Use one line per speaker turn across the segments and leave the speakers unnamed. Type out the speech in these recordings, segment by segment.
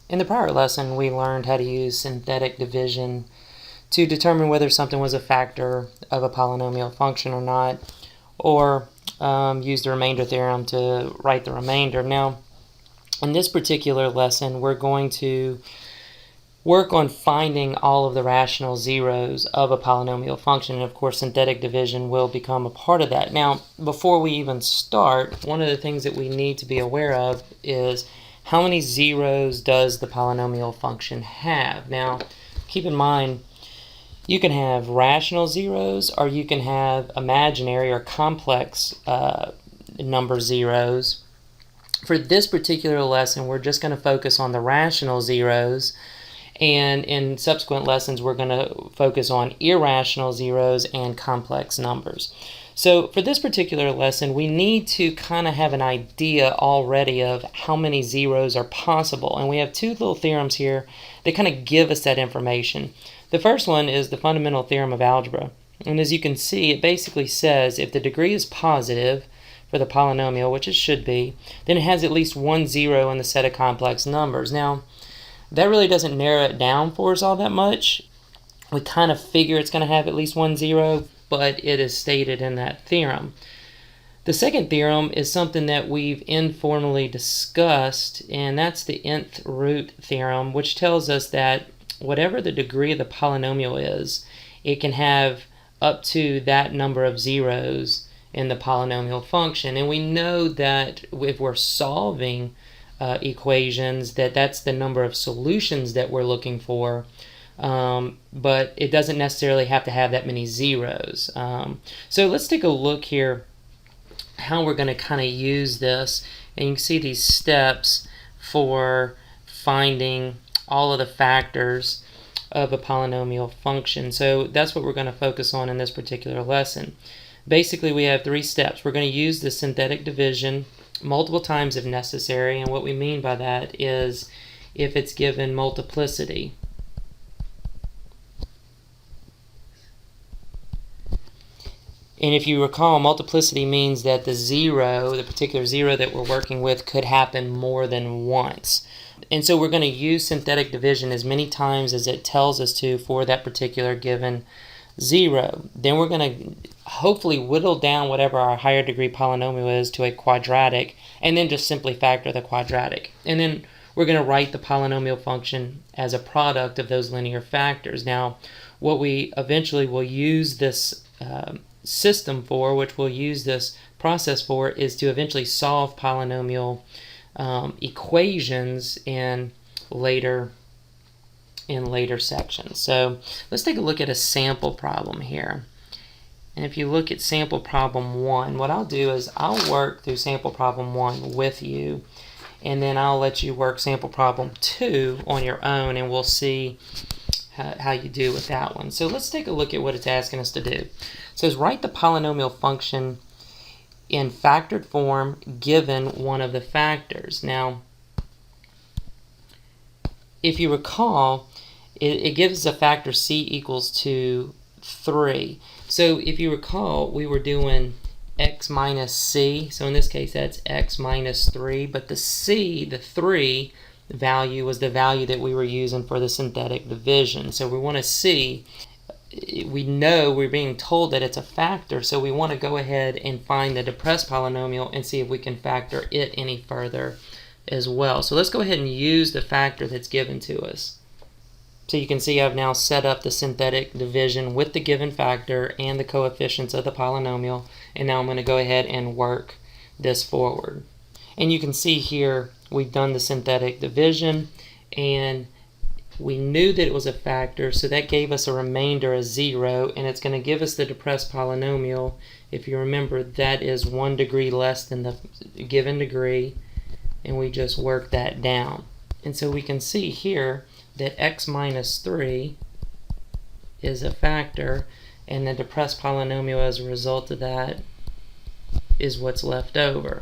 In the prior lesson, we learned how to use synthetic division to determine whether something was a factor of a polynomial function or not, or use the remainder theorem to write the remainder. Now, in this particular lesson, we're going to work on finding all of the rational zeros of a polynomial function, and of course synthetic division will become a part of that. Now, before we even start, one of the things that we need to be aware of is how many zeros does the polynomial function have. Now, keep in mind, you can have rational zeros or you can have imaginary or complex number zeros. For this particular lesson, we're just going to focus on the rational zeros, and in subsequent lessons we're going to focus on irrational zeros and complex numbers. So for this particular lesson, we need to kind of have an idea already of how many zeros are possible, and we have two little theorems here that kind of give us that information. The first one is the fundamental theorem of algebra, and as you can see, it basically says if the degree is positive for the polynomial, which it should be, then it has at least one zero in the set of complex numbers. Now, that really doesn't narrow it down for us all that much. We kind of figure it's going to have at least one zero, but it is stated in that theorem. The second theorem is something that we've informally discussed, and that's the nth root theorem, which tells us that whatever the degree of the polynomial is, it can have up to that number of zeros in the polynomial function. And we know that if we're solving equations, that's the number of solutions that we're looking for, but it doesn't necessarily have to have that many zeros. So let's take a look here how we're going to kind of use this, and you can see these steps for finding all of the factors of a polynomial function. So that's what we're going to focus on in this particular lesson. Basically, we have three steps. We're going to use the synthetic division multiple times if necessary, and what we mean by that is if it's given multiplicity. And if you recall, multiplicity means that the particular zero that we're working with, could happen more than once. And so we're going to use synthetic division as many times as it tells us to for that particular given zero. Then we're going to hopefully whittle down whatever our higher degree polynomial is to a quadratic, and then just simply factor the quadratic. And then we're going to write the polynomial function as a product of those linear factors. Now, what we eventually will use this system for, which we'll use this process for, is to eventually solve polynomial equations in later sections. So let's take a look at a sample problem here. And if you look at sample problem 1, what I'll do is I'll work through sample problem 1 with you, and then I'll let you work sample problem 2 on your own, and we'll see how you do with that one. So let's take a look at what it's asking us to do. It says write the polynomial function in factored form given one of the factors. Now, if you recall, it gives a factor c equals to 3. So if you recall, we were doing x minus c. So in this case, that's x minus 3. But the c, the 3 value, was the value that we were using for the synthetic division. So we want to see, we know we're being told that it's a factor, so we want to go ahead and find the depressed polynomial and see if we can factor it any further as well. So let's go ahead and use the factor that's given to us. So you can see I've now set up the synthetic division with the given factor and the coefficients of the polynomial, and now I'm going to go ahead and work this forward. And you can see here we've done the synthetic division, and we knew that it was a factor, so that gave us a remainder of 0, and it's going to give us the depressed polynomial. If you remember, that is 1 degree less than the given degree, and we just work that down. And so we can see here that x minus 3 is a factor, and the depressed polynomial as a result of that is what's left over.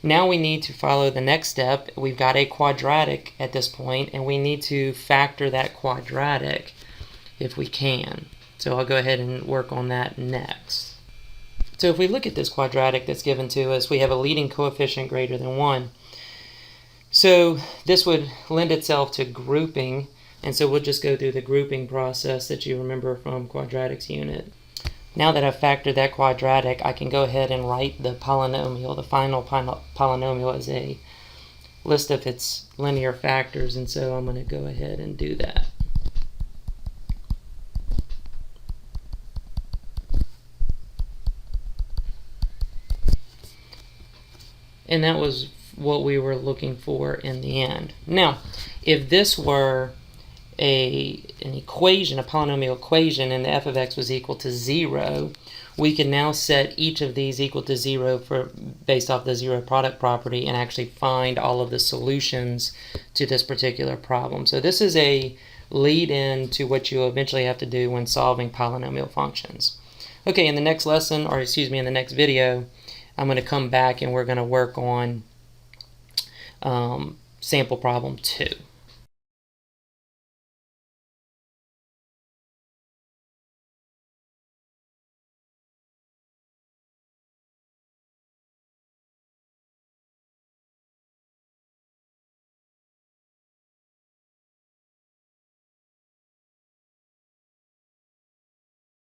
Now we need to follow the next step. We've got a quadratic at this point, and we need to factor that quadratic if we can. So I'll go ahead and work on that next. So if we look at this quadratic that's given to us, we have a leading coefficient greater than 1. So this would lend itself to grouping, and so we'll just go through the grouping process that you remember from quadratics unit. Now that I've factored that quadratic, I can go ahead and write the polynomial, the final polynomial, as a list of its linear factors, and so I'm going to go ahead and do that. And that was what we were looking for in the end. Now, if this were an equation, a polynomial equation, and the f of x was equal to 0, we can now set each of these equal to 0 based off the zero product property and actually find all of the solutions to this particular problem. So this is a lead-in to what you eventually have to do when solving polynomial functions. Okay, in the next lesson, or excuse me, in the next video, I'm going to come back and we're going to work on sample problem 2.